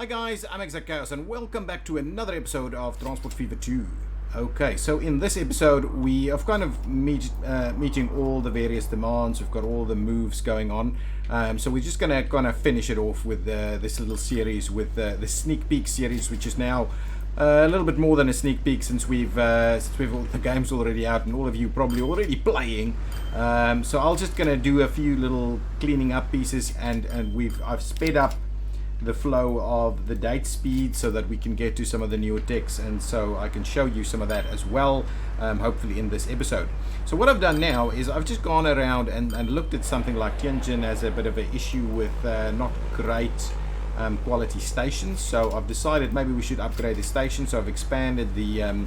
Hi guys, I'm Exactchaos and welcome back to another episode of Transport Fever 2. Okay, so in this episode we have kind of meeting all the various demands. We've got all the moves going on. So we're just gonna finish it off with this little series with the sneak peek series, which is now a little bit more than a sneak peek since we've the game's already out and all of you probably already playing. So I'll just gonna do a few little cleaning up pieces and I've sped up the flow of the date speed so that we can get to some of the newer techs, and so I can show you some of that as well, hopefully in this episode. So what I've done now is I've just gone around and looked at something like Tianjin as a bit of an issue with not great quality stations. So I've decided maybe we should upgrade the station, so I've expanded the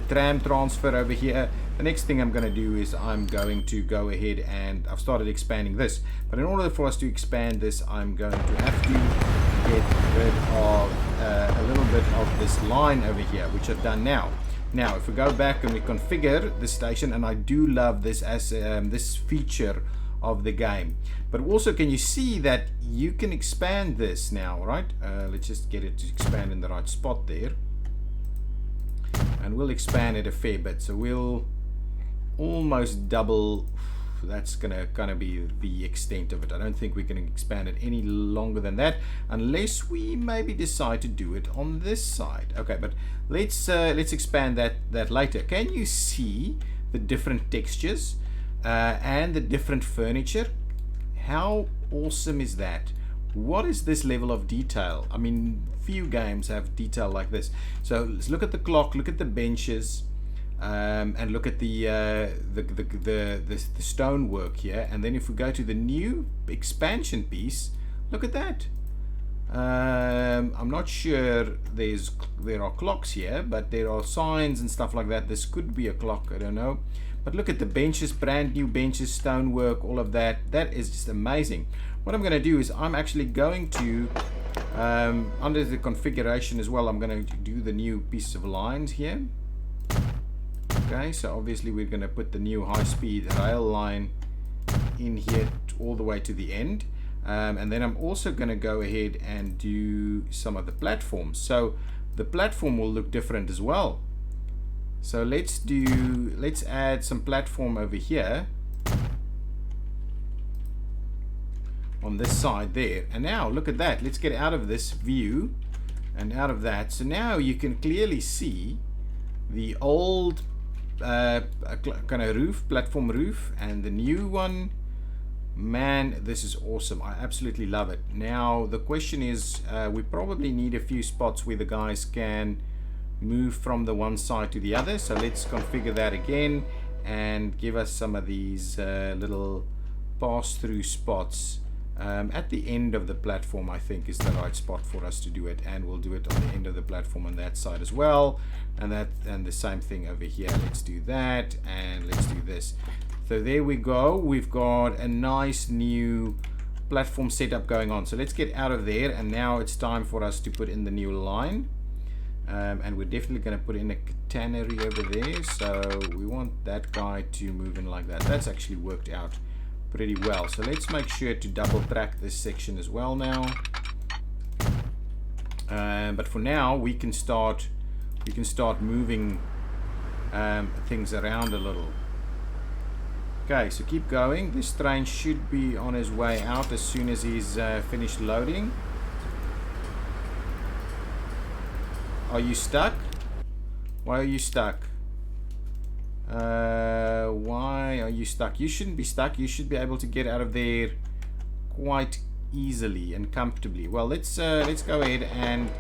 tram transfer over here. The next thing I'm going to do is I'm going to go ahead and I've started expanding this, but in order for us to expand this I'm going to have to get rid of a little bit of this line over here, which I've done now. Now if we go back and we configure the station, and I do love this as this feature of the game, but also can you see that you can expand this now, right? Let's just get it to expand in the right spot there, and we'll expand it a fair bit, so we'll almost double. That's gonna be the extent of it. I don't think we can expand it any longer than that, unless we maybe decide to do it on this side. Okay, but let's expand that later. Can you see the different textures and the different furniture? How awesome is that? What is this level of detail? I mean, few games have detail like this. So let's look at the clock, look at the benches, and look at the stonework here. And then if we go to the new expansion piece, look at that. I'm not sure there are clocks here, but there are signs and stuff like that. This could be a clock, I don't know. But look at the benches, brand new benches, stonework, all of that. That is just amazing. What I'm going to do is I'm actually going to, under the configuration as well, I'm going to do the new piece of lines here. Okay, so obviously we're going to put the new high-speed rail line in here all the way to the end. And then I'm also going to go ahead and do some of the platforms. So the platform will look different as well. So let's add some platform over here on this side there. And now look at that. Let's get out of this view and out of that. So now you can clearly see the old kind of roof, platform roof, and the new one. Man, this is awesome. I absolutely love it. Now the question is, we probably need a few spots where the guys can move from the one side to the other. So let's configure that again and give us some of these little pass-through spots at the end of the platform. I think is the right spot for us to do it, and we'll do it on the end of the platform on that side as well, and the same thing over here. Let's do that, and let's do this. So there we go. We've got a nice new platform setup going on. So let's get out of there, and now it's time for us to put in the new line. And we're definitely going to put in a catenary over there, so we want that guy to move in like that. That's actually worked out pretty well. So let's make sure to double track this section as well now. But for now we can start moving things around a little. Okay, so keep going. This train should be on his way out as soon as he's finished loading. Are you stuck? Why are you stuck? Why are you stuck? You shouldn't be stuck. You should be able to get out of there quite easily and comfortably. Well, let's go ahead and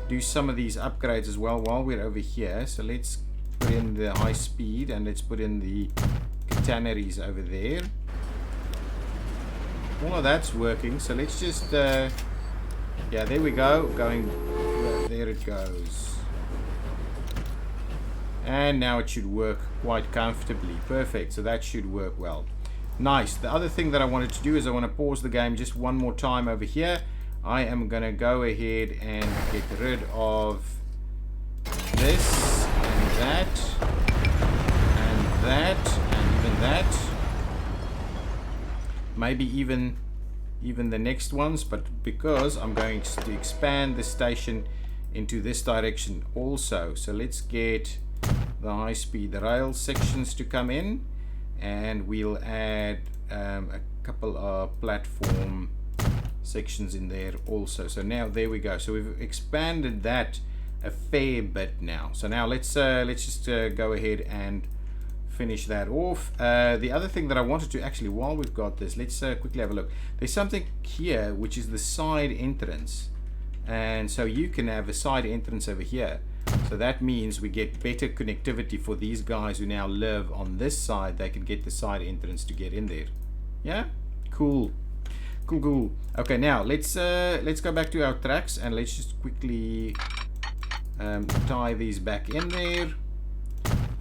do some of these upgrades as well while we're over here. So let's put in the high speed, and let's put in the catenaries over there. All of that's working. So let's just yeah, there we go. There it goes. And now it should work quite comfortably. Perfect. So that should work well. Nice. The other thing that I wanted to do is I want to pause the game just one more time over here. I am going to go ahead and get rid of this and that and that and even that. Maybe even even the next ones, but because I'm going to expand the station into this direction also. So let's get the high-speed rail sections to come in, and we'll add a couple of platform sections in there also. So now there we go. So we've expanded that a fair bit now. So now let's just go ahead and finish that off. The other thing that I wanted to actually, while we've got this, let's quickly have a look. There's something here which is the side entrance, and so you can have a side entrance over here. So that means we get better connectivity for these guys who now live on this side. They can get the side entrance to get in there. Yeah, cool. Cool. Okay, now let's go back to our tracks, and let's just quickly tie these back in there.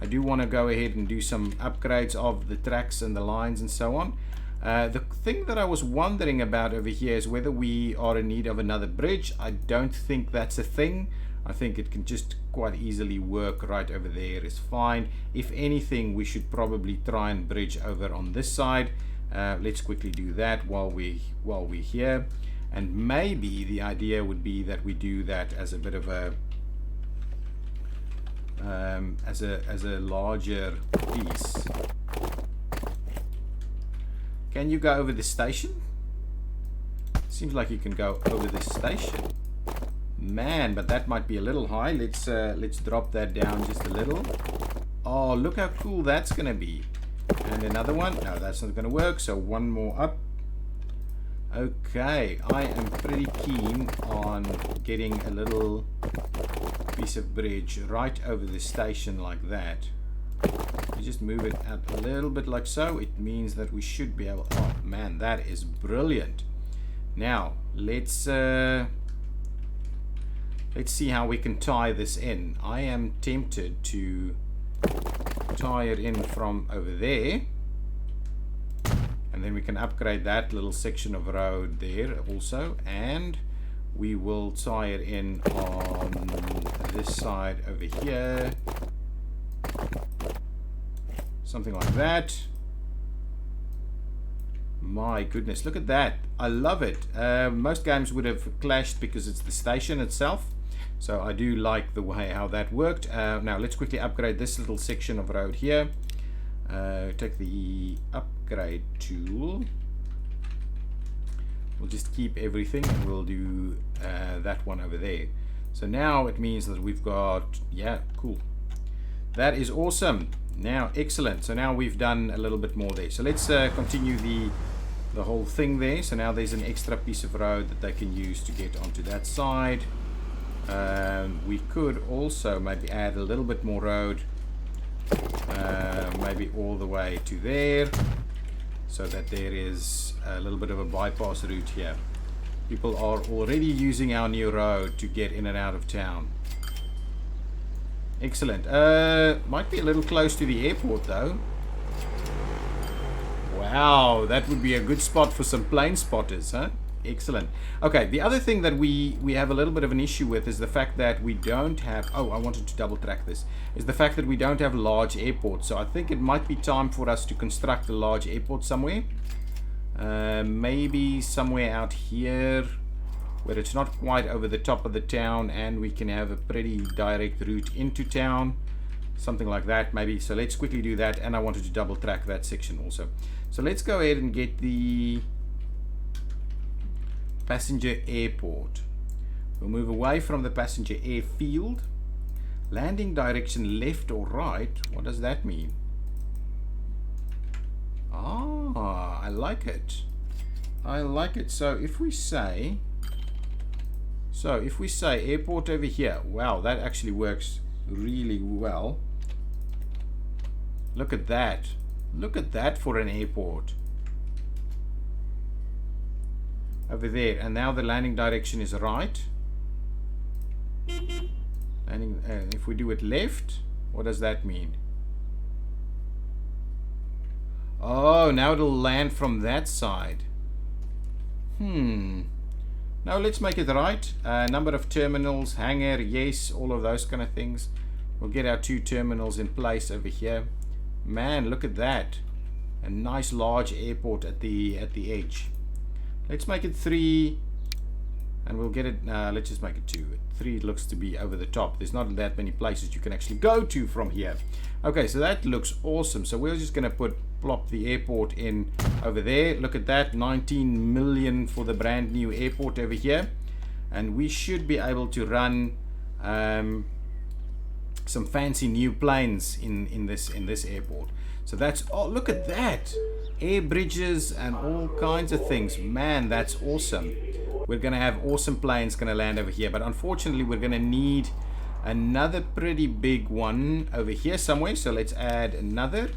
I do want to go ahead and do some upgrades of the tracks and the lines and so on. The thing that I was wondering about over here is whether we are in need of another bridge. I don't think that's a thing. I think it can just quite easily work right over there. It's fine. If anything, we should probably try and bridge over on this side. Let's quickly do that while we're here. And maybe the idea would be that we do that as a bit of a as a larger piece. Can you go over the station? Seems like you can go over the station. Man, but that might be a little high. Let's drop that down just a little. Oh, look how cool that's gonna be. And another one. No, that's not gonna work. So one more up. Okay, I am pretty keen on getting a little piece of bridge right over the station like that. You just move it out a little bit like so. It means that we should be able. Oh man, that is brilliant. Now let's see how we can tie this in. I am tempted to tie it in from over there, and then we can upgrade that little section of road there also, and we will tie it in on this side over here, something like that. My goodness, look at that. I love it. Most games would have clashed because it's the station itself, so I do like the way how that worked. Now let's quickly upgrade this little section of road here. Take the upgrade tool. We'll just keep everything, and we'll do that one over there. So now it means that we've got, yeah, cool. That is awesome. Now, excellent. So now we've done a little bit more there. So let's continue the whole thing there. So now there's an extra piece of road that they can use to get onto that side. We could also maybe add a little bit more road, maybe all the way to there, so that there is a little bit of a bypass route here. People are already using our new road to get in and out of town. Excellent. Might be a little close to the airport though. Wow, that would be a good spot for some plane spotters, huh? Excellent. Okay, the other thing that we have a little bit of an issue with is the fact that we don't have, oh, I wanted to double track this, is the fact that we don't have large airports. So I think it might be time for us to construct a large airport somewhere. Maybe somewhere out here where it's not quite over the top of the town and we can have a pretty direct route into town. Something like that maybe. So let's quickly do that, and I wanted to double track that section also. So let's go ahead and get the passenger airport. We'll move away from the passenger airfield. Landing direction left or right. What does that mean? Ah, I like it. I like it. So if we say airport over here, wow, that actually works really well. Look at that. Look at that for an airport. Over there, and now the landing direction is right. Landing, if we do it left, what does that mean? Oh, now it'll land from that side. Now let's make it right. Number of terminals, hangar, yes, all of those kind of things. We'll get our 2 terminals in place over here. Man, look at that. A nice large airport at the edge. Let's make it 3, and we'll get it. Let's just make it 2. 3 looks to be over the top. There's not that many places you can actually go to from here. Okay, so that looks awesome. So we're just going to plop the airport in over there. Look at that, 19 million for the brand new airport over here, and we should be able to run some fancy new planes in this airport. So that's, oh, look at that, air bridges and all kinds of things. Man, that's awesome. We're gonna have awesome planes gonna land over here, but unfortunately we're gonna need another pretty big one over here somewhere. So let's add another.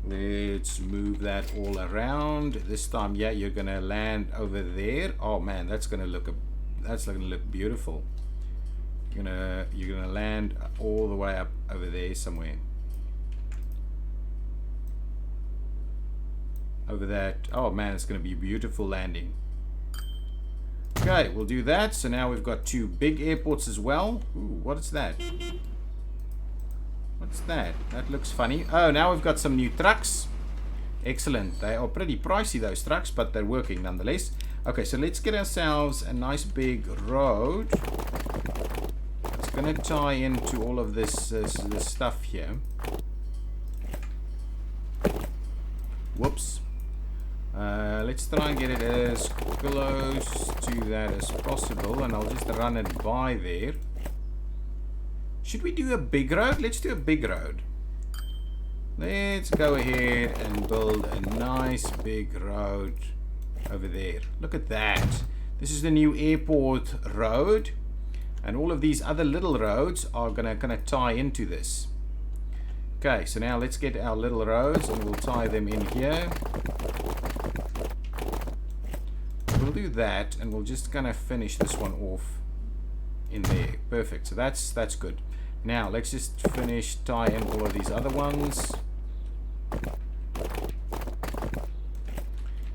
Let's move that all around. This time, yeah, you're gonna land over there. Oh man, that's gonna look beautiful. You're gonna land all the way up over there somewhere. Over that. Oh man, it's gonna be a beautiful landing. Okay, we'll do that. So now we've got 2 big airports as well. Ooh, what is that? What's that? That looks funny. Oh, now we've got some new trucks. Excellent. They are pretty pricey, those trucks, but they're working nonetheless. Okay, so let's get ourselves a nice big road. It's going to tie into all of this stuff here. Whoops. Let's try and get it as close to that as possible, and I'll just run it by there. Should we do a big road? Let's do a big road. Let's go ahead and build a nice big road over there. Look at that. This is the new airport road, and all of these other little roads are gonna kind of tie into this. Okay, so now let's get our little roads and we'll tie them in here. We'll do that, and we'll just kind of finish this one off in there. Perfect. So that's good. Now let's just finish tie in all of these other ones.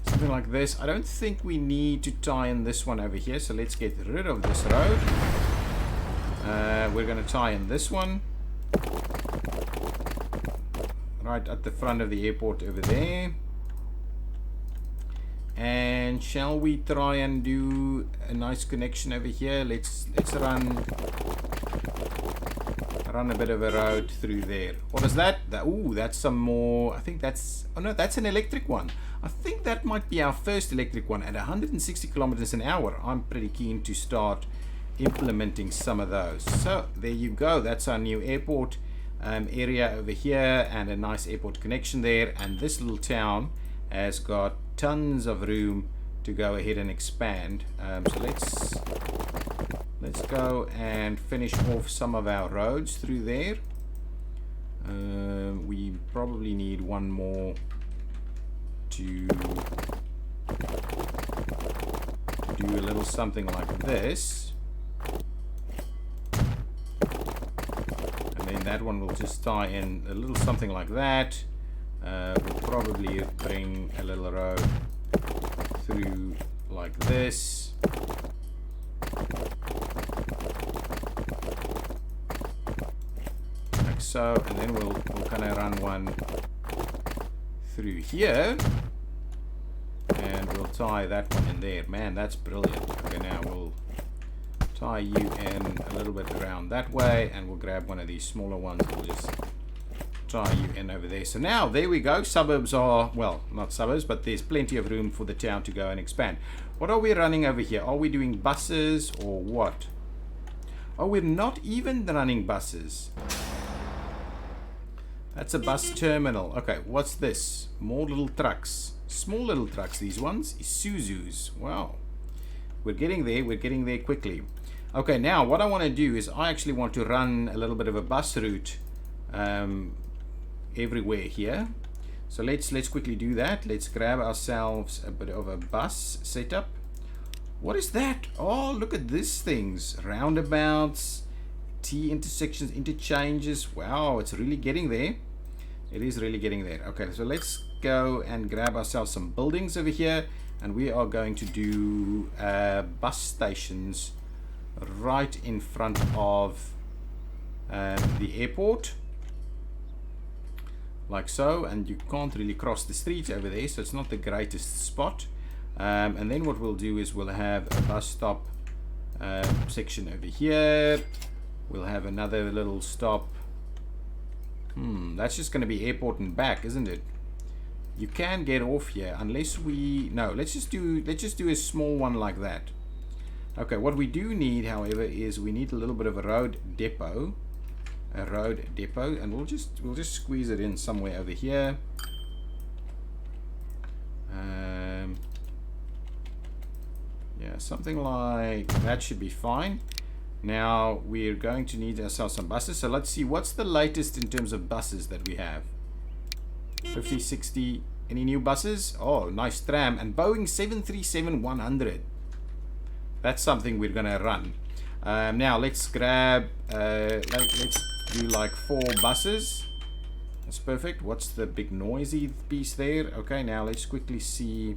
Something like this. I don't think we need to tie in this one over here, so let's get rid of this road. We're going to tie in this one right at the front of the airport over there. And shall we try and do a nice connection over here? Let's run a bit of a road through there. What is that? Ooh, that's some more. I think that's, oh no, that's an electric one. I think that might be our first electric one at 160 kilometers an hour. I'm pretty keen to start implementing some of those. So there you go. That's our new airport area over here, and a nice airport connection there. And this little town has got tons of room to go ahead and expand. So let's go and finish off some of our roads through there. We probably need one more to do a little something like this, and then that one will just tie in a little something like that. We'll probably bring a little road through like this. Like so, and then we'll kind of run one through here, and we'll tie that one in there. Man, that's brilliant. Okay, now we'll tie you in a little bit around that way, and we'll grab one of these smaller ones. We'll just tie you in over there. So now there we go. Suburbs are, well, not suburbs, but there's plenty of room for the town to go and expand. What are we running over here? Are we doing buses or what? Oh, we're not even running buses. That's a bus terminal. Okay, what's this? More little trucks. Small little trucks, these ones. Isuzus. Wow. We're getting there. We're getting there quickly. Okay, now what I want to do is I actually want to run a little bit of a bus route everywhere here. So let's quickly do that. Let's grab ourselves a bit of a bus setup. What is that? Oh, look at these things. Roundabouts, T intersections, interchanges. Wow, it's really getting there. It is really getting there. Okay, so let's go and grab ourselves some buildings over here, and we are going to do bus stations right in front of the airport, like so. And you can't really cross the street over there, so it's not the greatest spot. And then what we'll do is we'll have a bus stop section over here. We'll have another little stop. That's just going to be airport and back, isn't it? You can get off here unless we... No, let's just do a small one like that. Okay, what we do need, however, is we need a little bit of a road depot. And we'll just squeeze it in somewhere over here. Yeah, something like that should be fine. Now we're going to need ourselves some buses. So let's see, what's the latest in terms of buses that we have? 50, 60, any new buses? Oh, nice tram. And Boeing 737-100. That's something we're going to run. Now let's grab, let's do like 4 buses. That's perfect. What's the big noisy piece there? Okay, now let's quickly see.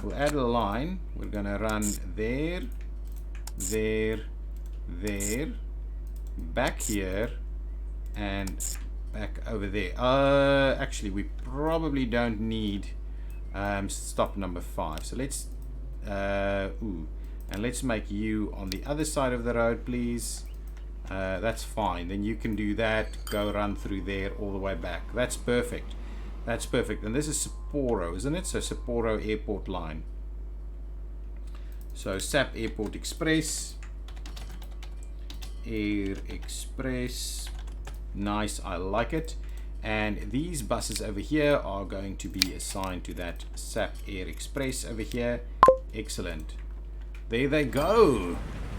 We'll add a line. We're going to run there, there, there, back here, and back over there. Actually, we probably don't need stop number 5. So let's, and let's make you on the other side of the road, please. That's fine. Then you can do that. Go run through there all the way back. That's perfect. That's perfect. And this is Sapporo, isn't it? So Sapporo Airport line. So SAP Airport Express. Air Express. Nice. I like it. And these buses over here are going to be assigned to that SAP Air Express over here. Excellent. There they go.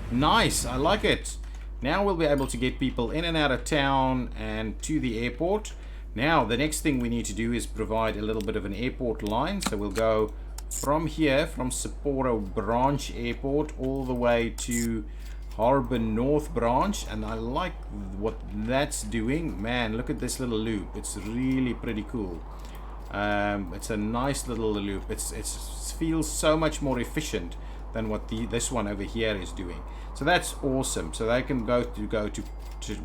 Nice. I like it. Now we'll be able to get people in and out of town and to the airport. Now the next thing we need to do is provide a little bit of an airport line. So we'll go from here, from Sapporo Branch Airport, all the way to Harbour North Branch. And I like what that's doing. Man, look at this little loop. It's really pretty cool. It's a nice little loop. It feels so much more efficient than what this one over here is doing. So that's awesome. So they can go to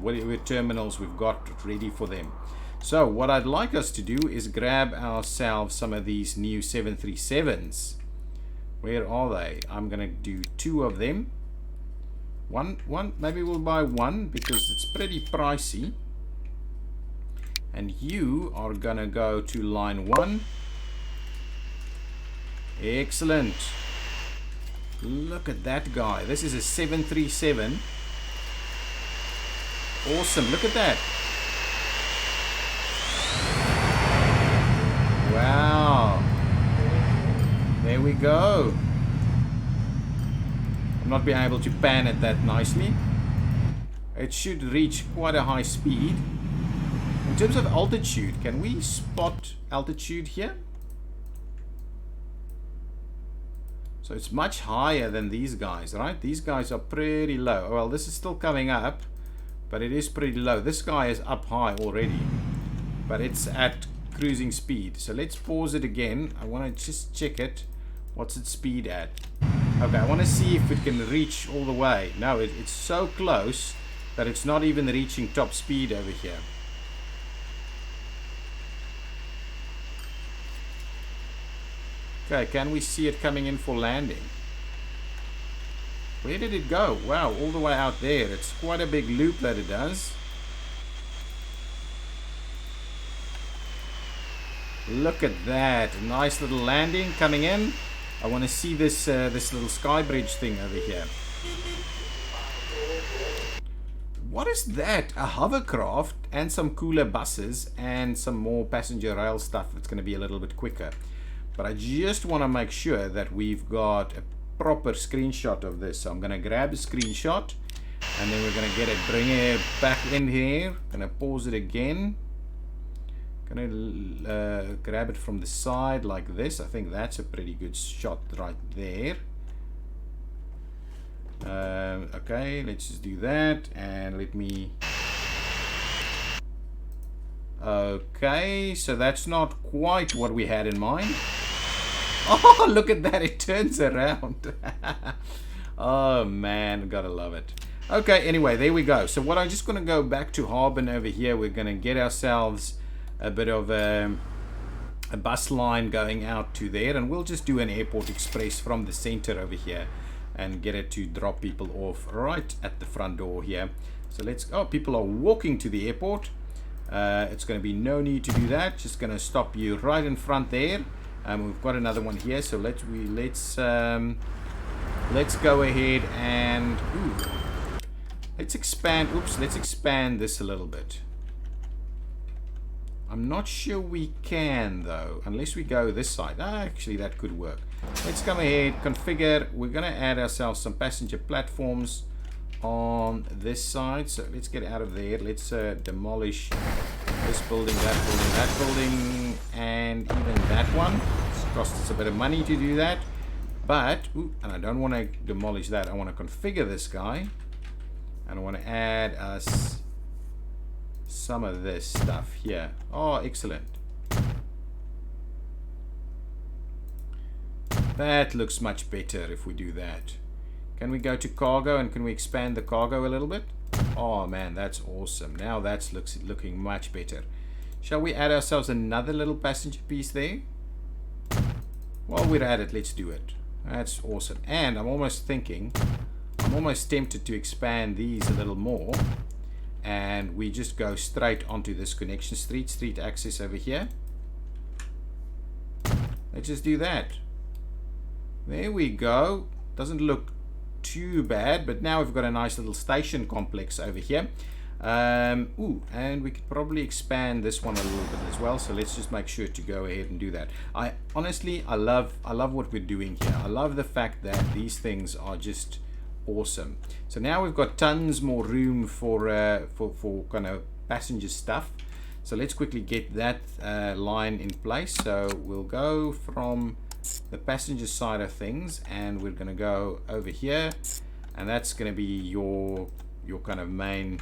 whatever terminals we've got ready for them. So what I'd like us to do is grab ourselves some of these new 737s. Where are they? I'm gonna do 2 of them. One, maybe we'll buy 1 because it's pretty pricey. And you are gonna go to line 1. Excellent. Look at that guy. This is a 737. Awesome. Look at that. Wow. There we go. I'm not being able to pan it that nicely. It should reach quite a high speed. In terms of altitude, can we spot altitude here? So it's much higher than these guys, right? These guys are pretty low. Well, this is still coming up, but it is pretty low. This guy is up high already, but it's at cruising speed. So let's pause it again. I want to just check it. What's its speed at? Okay, I want to see if it can reach all the way. No, it's so close that it's not even reaching top speed over here. Okay, can we see it coming in for landing? Where did it go? Wow, all the way out there. It's quite a big loop that it does. Look at that. A nice little landing coming in. I want to see this this little sky bridge thing over here. What is that? A hovercraft and some cooler buses and some more passenger rail stuff that's going to be a little bit quicker. But I just want to make sure that we've got a proper screenshot of this. So I'm going to grab a screenshot and then we're going to get it, bring it back in here. Going to pause it again. Going to grab it from the side like this. I think that's a pretty good shot right there. Okay, let's just do that and let me... Okay, so that's not quite what we had in mind. Oh, look at that, it turns around. Oh man, gotta love it. Okay, anyway, there we go. So what I'm just going to go back to Harbin over here. We're going to get ourselves a bit of a bus line going out to there, and we'll just do an airport express from the center over here and get it to drop people off right at the front door here. So let's, oh, people are walking to the airport. It's going to be no need to do that. Just going to stop you right in front there. We've got another one here, so let's go ahead and let's expand. Oops, let's expand this a little bit. I'm not sure we can though, unless we go this side. Actually, that could work. Let's come ahead, configure. We're going to add ourselves some passenger platforms on this side. So let's get out of there. Let's demolish this building, that building, and even that one. It's cost us a bit of money to do that. But, and I don't want to demolish that. I want to configure this guy. And I want to add us some of this stuff here. Oh, excellent. That looks much better if we do that. Can we go to cargo, and can we expand the cargo a little bit? Oh man, that's awesome. Now that's looking much better. Shall we add ourselves another little passenger piece there? While we're at it, let's do it. That's awesome. And I'm almost tempted to expand these a little more. And we just go straight onto this connection street access over here. Let's just do that. There we go. Doesn't look too bad, but now we've got a nice little station complex over here. And we could probably expand this one a little bit as well. So let's just make sure to go ahead and do that. I love what we're doing here. I love the fact that these things are just awesome. So now we've got tons more room for kind of passenger stuff. So let's quickly get that line in place. So we'll go from the passenger side of things, and we're going to go over here, and that's going to be your kind of main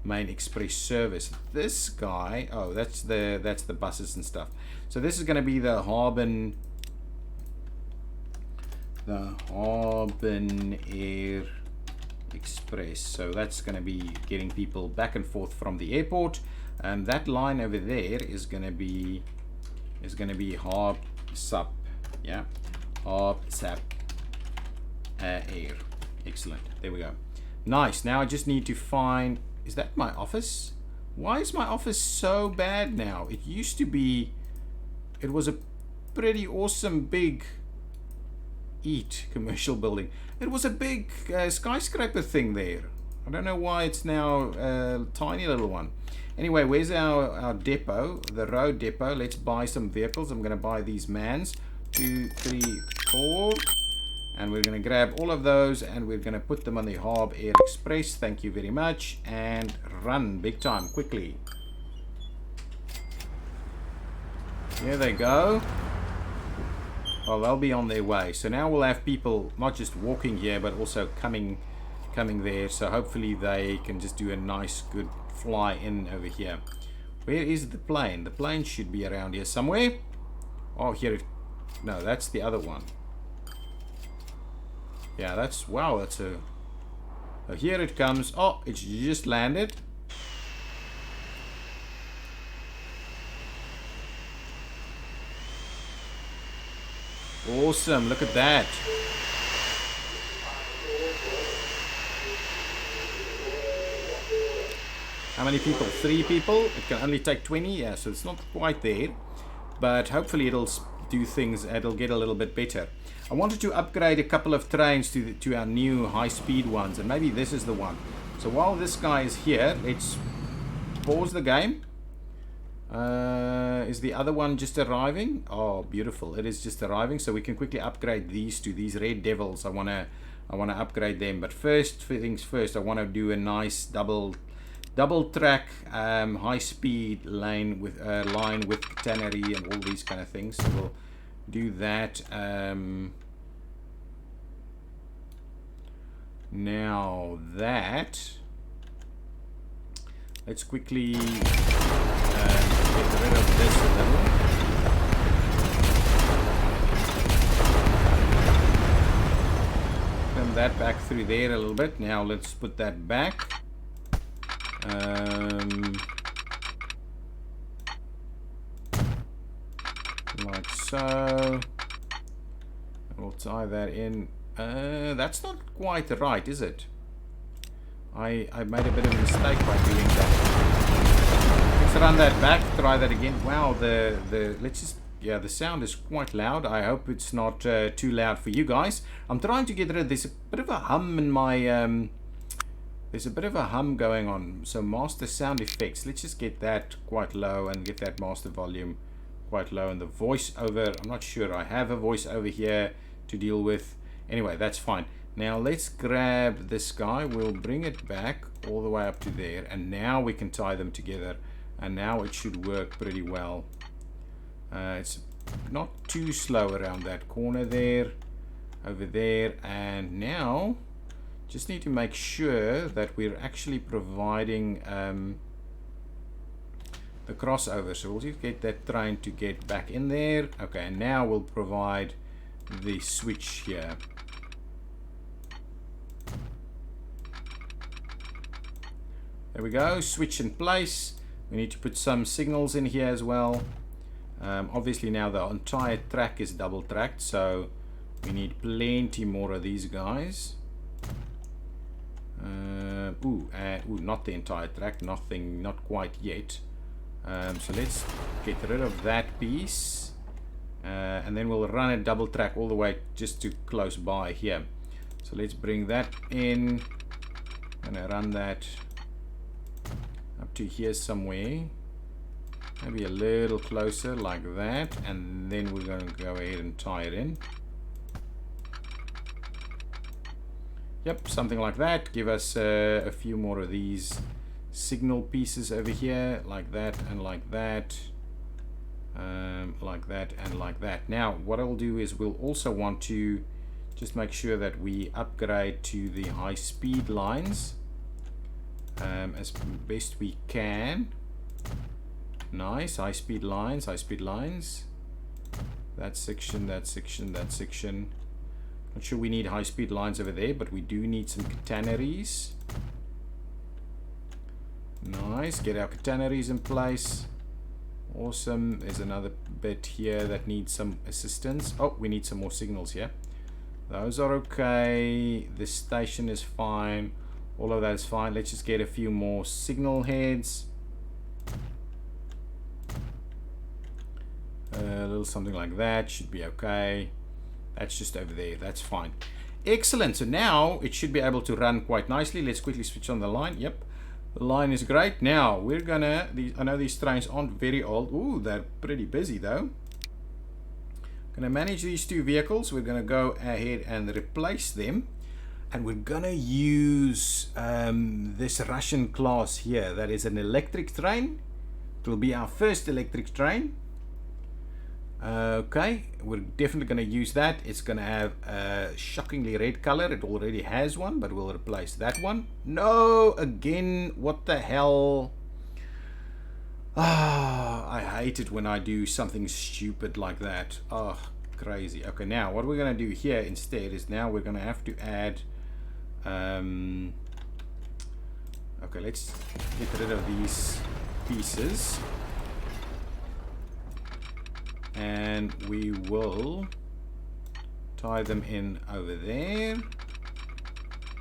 express service. This guy, oh, that's the buses and stuff. So this is going to be the Harbin Air Express. So that's going to be getting people back and forth from the airport, and that line over there is going to be Harb Sup. Yeah, Harb Sup Air. Excellent. There we go. Nice. Now I just need to find, is that my office? Why is my office so bad now? It used to be, it was a pretty awesome big commercial building. It was a big skyscraper thing there. I don't know why it's now a tiny little one. Anyway, where's our depot? The road depot. Let's buy some vehicles. I'm going to buy these mans. 2, 3, 4. And we're going to grab all of those, and we're going to put them on the Harb Air Express. Thank you very much. And run big time, quickly. There they go. Well, they'll be on their way. So now we'll have people not just walking here, but also coming there. So hopefully they can just do a nice, good fly in over here. Where is the plane? The plane should be around here somewhere. Oh, here it... No, that's the other one. Yeah, that's... Wow, that's a... So here it comes. Oh, it's just landed. Awesome, look at that. How many people? 3 people. It can only take 20. Yeah, so it's not quite there. But hopefully it'll do things, it'll get a little bit better. I wanted to upgrade a couple of trains to our new high-speed ones, and maybe this is the one. So while this guy is here, let's pause the game. Is the other one just arriving? Oh, beautiful. It is just arriving, so we can quickly upgrade these to these Red Devils. I want to upgrade them, but first things first, I want to do a nice double track high-speed line with tannery and all these kind of things. So we'll do that. Now that, let's quickly get rid of this a little. Come that back through there a little bit. Now let's put that back. like so. We'll tie that in. That's not quite right, is it? I made a bit of a mistake by doing that. Let's run that back, try that again. Wow, let's just, yeah, the sound is quite loud. I hope it's not too loud for you guys. I'm trying to get rid of, there's a bit of a hum in my, there's a bit of a hum going on. So master sound effects, let's just get that quite low and get that master volume quite low. And the voiceover, I'm not sure, I have a voiceover here to deal with. Anyway, that's fine. Now let's grab this guy, we'll bring it back all the way up to there, and now we can tie them together, and now it should work pretty well. It's not too slow around that corner there, over there, and now just need to make sure that we're actually providing the crossover. So we'll just get that train to get back in there. Okay, and now we'll provide the switch here. There we go, switch in place. We need to put some signals in here as well. Obviously now the entire track is double tracked, so we need plenty more of these guys. Ooh, not the entire track, nothing, not quite yet. So let's get rid of that piece. And then we'll run a double track all the way just to close by here. So let's bring that in. I'm gonna run that up to here somewhere, maybe a little closer like that, and then we're going to go ahead and tie it in. Yep, something like that. Give us a few more of these signal pieces over here, like that and like that, like that and like that. Now what I'll do is we'll also want to just make sure that we upgrade to the high speed lines as best we can. Nice, high speed lines, high speed lines. That section, that section, that section. Not sure we need high speed lines over there, but we do need some catenaries. Nice, get our catenaries in place. Awesome. There's another bit here that needs some assistance. Oh, we need some more signals here. Those are okay. This station is fine. All of that is fine. Let's just get a few more signal heads. A little something like that should be okay. That's just over there. That's fine. Excellent. So now it should be able to run quite nicely. Let's quickly switch on the line. Yep. The line is great. Now we're gonna, I know these trains aren't very old. Ooh, they're pretty busy though. Gonna manage these two vehicles. We're gonna go ahead and replace them. And we're gonna use this Russian class here. That is an electric train. It will be our first electric train. Okay, we're definitely gonna use that. It's gonna have a shockingly red color. It already has one, but we'll replace that one. No, again, what the hell? Ah, I hate it when I do something stupid like that. Oh, crazy. Okay, now what we're gonna do here instead is now we're gonna have to add okay, let's get rid of these pieces, and we will tie them in over there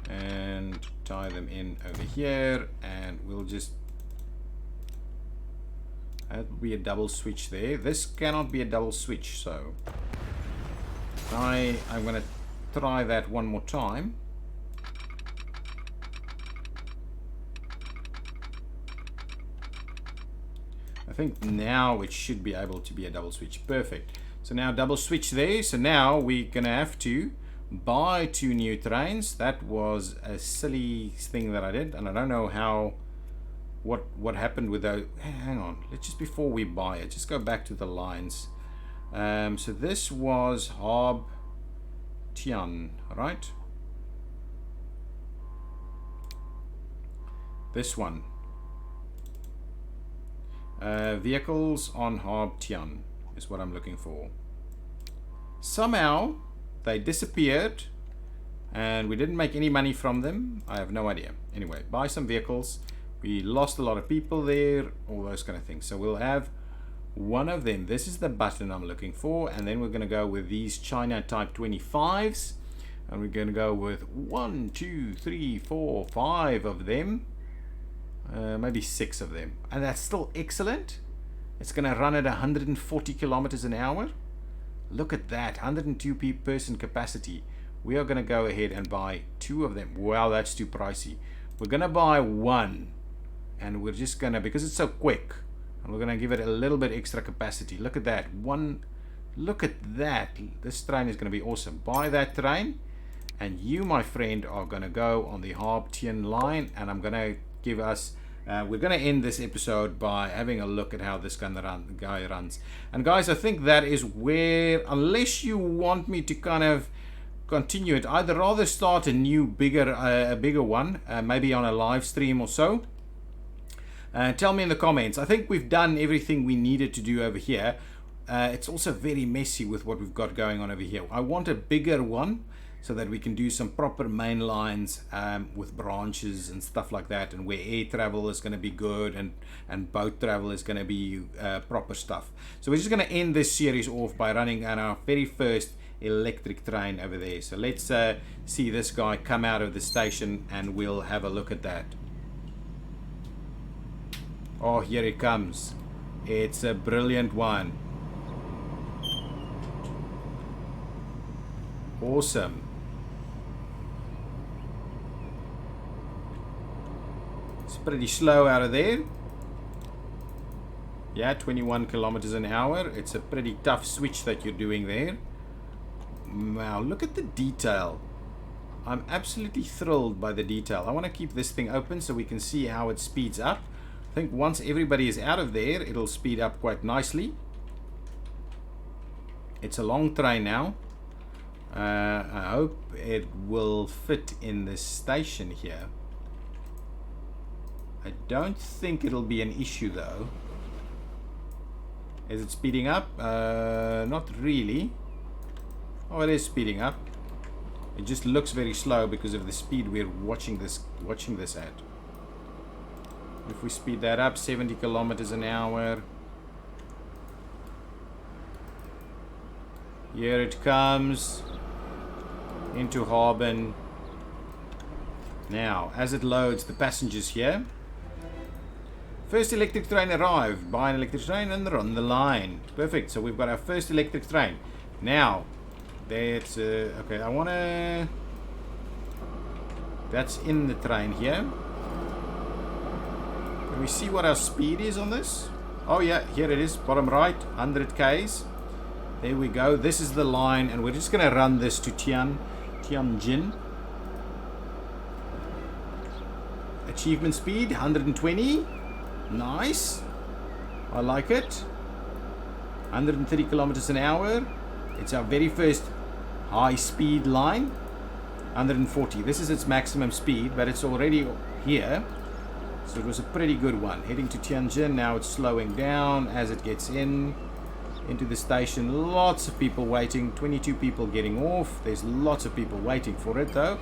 and tie them in over here, and we'll just, that will be a double switch there. This cannot be a double switch, so I'm gonna try that one more time. I think now it should be able to be a double switch. Perfect. So now double switch there. So now we're gonna have to buy 2 new trains. That was a silly thing that I did, and I don't know how, what happened with those. Hang on, let's just, before we buy it, just go back to the lines. So this was Hob Tian, right? This one. Vehicles on Hob Tian is what I'm looking for. Somehow they disappeared and we didn't make any money from them. I have no idea. Anyway, buy some vehicles. We lost a lot of people there, all those kind of things. So we'll have one of them. This is the button I'm looking for, and then we're going to go with these China Type 25s, and we're going to go with 1, 2, 3, 4, 5 of them, maybe 6 of them, and that's still excellent. It's going to run at 140 kilometers an hour. Look at that, 102 person capacity. We are going to go ahead and buy 2 of them. Wow, that's too pricey. We're going to buy 1, and we're just going to, because it's so quick, and we're going to give it a little bit extra capacity. Look at that. Look at that. This train is going to be awesome. Buy that train, and you, my friend, are going to go on the Harb-Tien line, and I'm going to give us, we're going to end this episode by having a look at how this guy runs. And guys, I think that is where, unless you want me to kind of continue it, I'd rather start a new bigger one, maybe on a live stream or so. Tell me in the comments. I think we've done everything we needed to do over here. It's also very messy with what we've got going on over here. I want a bigger one so that we can do some proper main lines with branches and stuff like that, and where air travel is going to be good and boat travel is going to be proper stuff. So we're just going to end this series off by running on our very first electric train over there. So let's see this guy come out of the station, and we'll have a look at that. Oh, here it comes. It's a brilliant one. Awesome. It's pretty slow out of there. Yeah, 21 kilometers an hour. It's a pretty tough switch that you're doing there. Wow, look at the detail. I'm absolutely thrilled by the detail. I want to keep this thing open so we can see how it speeds up. I think once everybody is out of there, it'll speed up quite nicely. It's a long train now. I hope it will fit in this station here. I don't think it'll be an issue though. Is it speeding up? Not really. Oh, it is speeding up. It just looks very slow because of the speed we're watching this at. If we speed that up, 70 kilometers an hour. Here it comes into Harbin. Now, as it loads the passengers here. First electric train arrived. Buy an electric train and run the line. Perfect. So we've got our first electric train. Now, that's okay. I want to. That's in the train here. Can we see what our speed is on this? Oh yeah, here it is, bottom right, 100 k's. There we go. This is the line, and we're just going to run this to Tianjin. Achievement speed 120. Nice. I like it. 130 kilometers an hour. It's our very first high speed line. 140. This is its maximum speed, but it's already here. So it was a pretty good one. Heading to Tianjin. Now it's slowing down as it gets into the station. Lots of people waiting. 22 people getting off. There's lots of people waiting for it though.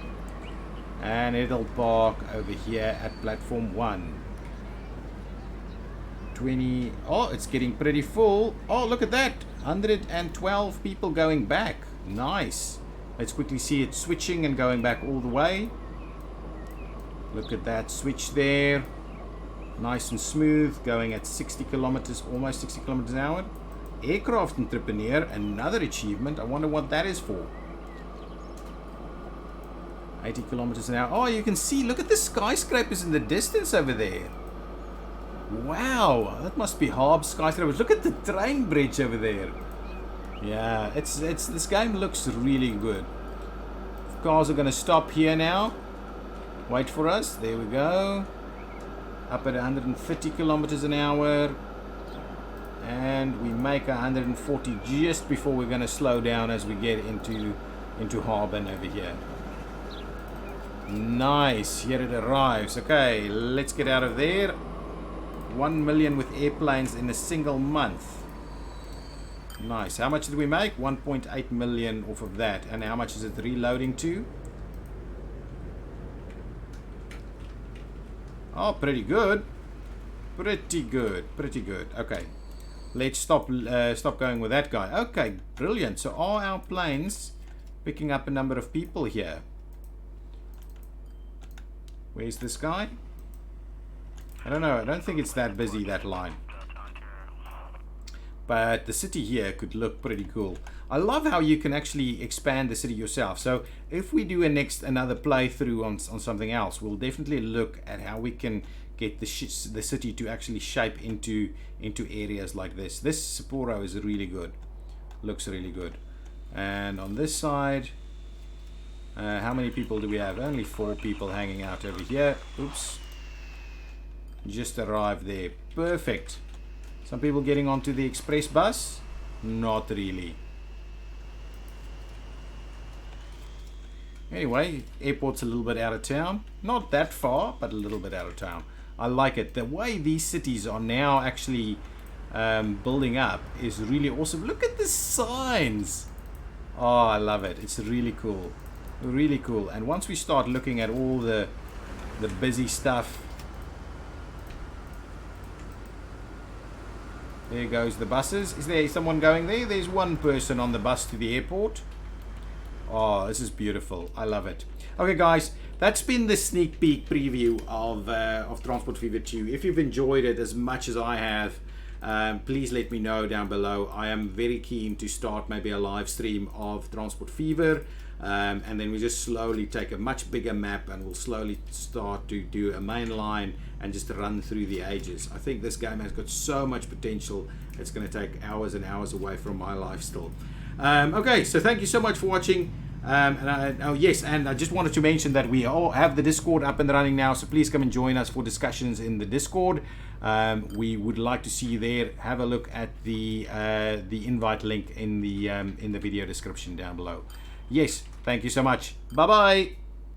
And it'll park over here at platform 1. 20. Oh, it's getting pretty full. Oh, look at that. 112 people going back. Nice. Let's quickly see it switching and going back all the way. Look at that switch there. Nice and smooth, going at 60 kilometers, almost 60 kilometers an hour. Aircraft entrepreneur, another achievement. I wonder what that is for. 80 kilometers an hour. Oh, you can see, look at the skyscrapers in the distance over there. Wow, that must be Harb skyscrapers. Look at the train bridge over there. Yeah, this game looks really good. Cars are going to stop here now. Wait for us. There we go. Up at 150 kilometers an hour. And we make 140 just before we're going to slow down as we get into Harbin over here. Nice. Here it arrives. Okay, let's get out of there. 1 million with airplanes in a single month. Nice. How much did we make? 1.8 million off of that. And how much is it reloading to? Oh, pretty good. Pretty good. Pretty good. Okay. let's stop going with that guy. Okay, brilliant. So are our planes picking up a number of people here? Where's this guy? I don't know. I don't think it's that busy, that line. But the city here could look pretty cool. I love how you can actually expand the city yourself. So if we do another playthrough on something else, we'll definitely look at how we can get the city to actually shape into areas like this. This Sapporo is really good. Looks really good. And on this side, how many people do we have? Only 4 people hanging out over here. Oops. Just arrived there. Perfect. Some people getting onto the express bus? Not really. Anyway, airport's a little bit out of town. Not that far, but a little bit out of town. I like it. The way these cities are now actually building up is really awesome. Look at the signs. Oh, I love it. It's really cool. Really cool. And once we start looking at all the busy stuff. There goes the buses. Is there someone going there? There's one person on the bus to the airport. Oh, this is beautiful. I love it. Okay, guys, that's been the sneak peek preview of Transport Fever 2. If you've enjoyed it as much as I have, please let me know down below. I am very keen to start maybe a live stream of Transport Fever. And then we just slowly take a much bigger map and we'll slowly start to do a main line and just run through the ages. I think this game has got so much potential. It's going to take hours and hours away from my life still. Okay, so thank you so much for watching. Oh yes, and I just wanted to mention that we all have the Discord up and running now, so please come and join us for discussions in the Discord. We would like to see you there. Have a look at the invite link in the video description down below. Yes, thank you so much. Bye bye.